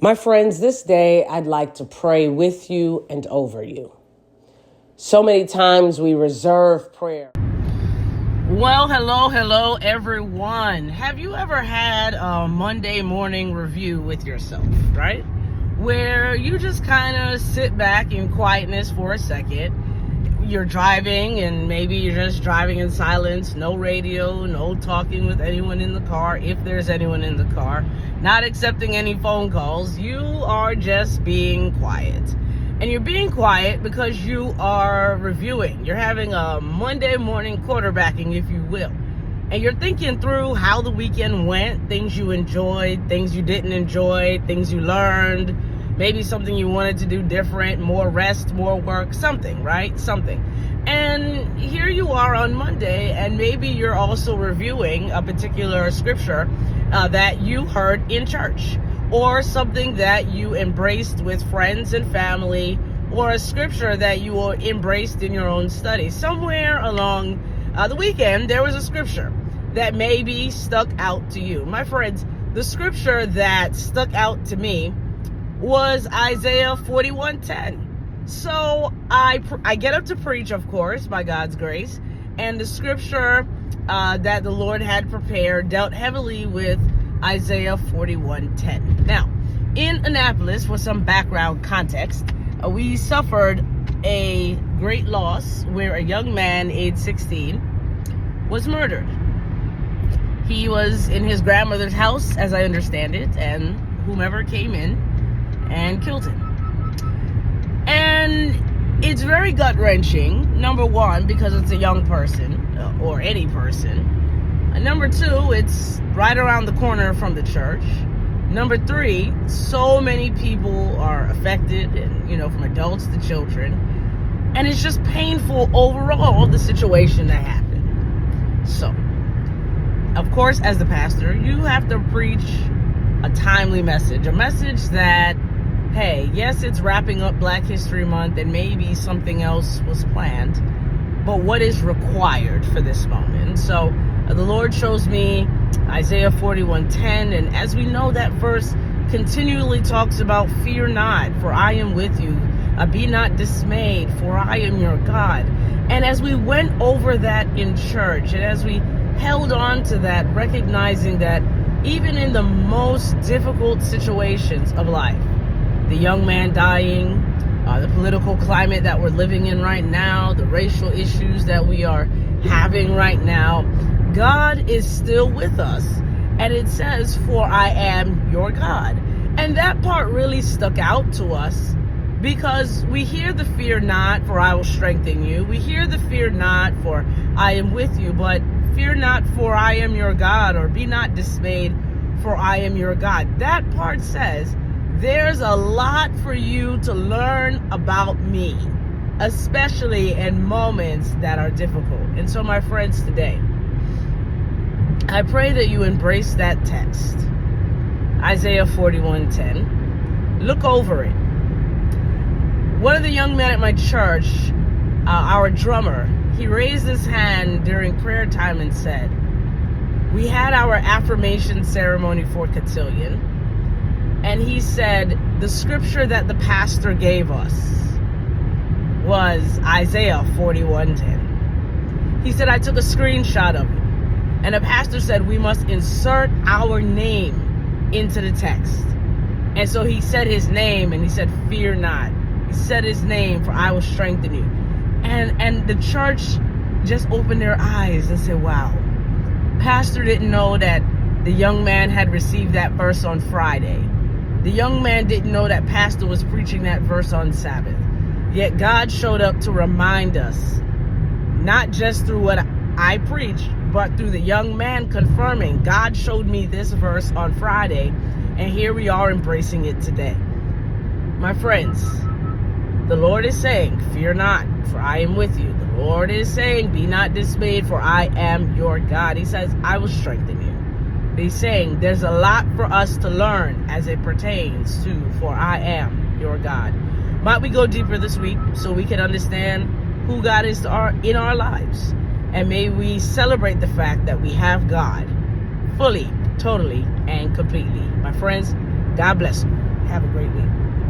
My friends, this day I'd like to pray with you and over you. So many times we reserve prayer. Well, hello, everyone. Have you ever had a Monday morning review with yourself, right? Where you just kind of sit back in quietness for a second. You're driving and maybe you're just driving in silence, no radio, no talking with anyone in the car, if there's anyone in the car, not accepting any phone calls. You are just being quiet. And you're being quiet because you are reviewing. You're having a Monday morning quarterbacking, if you will. And you're thinking through how the weekend went, things you enjoyed, things you didn't enjoy, things you learned, maybe something you wanted to do different, more rest, more work, something, right? Something. And here you are on Monday, and maybe you're also reviewing a particular scripture that you heard in church, or something that you embraced with friends and family, or a scripture that you embraced in your own study. Somewhere along the weekend, there was a scripture that maybe stuck out to you. My friends, the scripture that stuck out to me was Isaiah 41:10. So I get up to preach, of course, by God's grace, and the scripture that the Lord had prepared dealt heavily with Isaiah 41:10. Now, in Annapolis, for some background context, we suffered a great loss where a young man, age 16, was murdered. He was in his grandmother's house, as I understand it, and whomever came in and killed him. And it's very gut-wrenching, number one, because it's a young person, or any person. Number two, it's right around the corner from the church. Number three, so many people are affected, and from adults to children. And it's just painful overall, the situation that happened. So, of course, as the pastor, you have to preach a timely message, a message that, hey, yes, it's wrapping up Black History Month and maybe something else was planned, but what is required for this moment? So the Lord shows me Isaiah 41:10, and as we know, that verse continually talks about fear not, for I am with you. Be not dismayed, for I am your God. And as we went over that in church, and as we held on to that, recognizing that even in the most difficult situations of life, the young man dying, the political climate that we're living in right now, the racial issues that we are having right now, God is still with us. And it says, for I am your God. And that part really stuck out to us because we hear the fear not, for I will strengthen you. We hear the fear not, for I am with you. But fear not, for I am your God, or be not dismayed, for I am your God. That part says, there's a lot for you to learn about me, especially in moments that are difficult. And so, my friends, today, I pray that you embrace that text, Isaiah 41:10. Look over it. One of the young men at my church, our drummer, he raised his hand during prayer time and said, we had our affirmation ceremony for Cotillion, and he said the scripture that the pastor gave us was Isaiah 41:10. He said, I took a screenshot of it. And the pastor said, we must insert our name into the text. And so he said his name, and he said, fear not. He said his name, for I will strengthen you. And the church just opened their eyes and said, wow. Pastor didn't know that the young man had received that verse on Friday. The young man didn't know that pastor was preaching that verse on Sabbath. Yet God showed up to remind us, not just through what I preached, but through the young man confirming, God showed me this verse on Friday, and here we are embracing it today. My friends, the Lord is saying, fear not, for I am with you. The Lord is saying, be not dismayed, for I am your God. He says, I will strengthen you. He's saying there's a lot for us to learn as it pertains to, for I am your God. Might we go deeper this week so we can understand who God is in our lives. And may we celebrate the fact that we have God fully, totally, and completely. My friends, God bless you. Have a great week.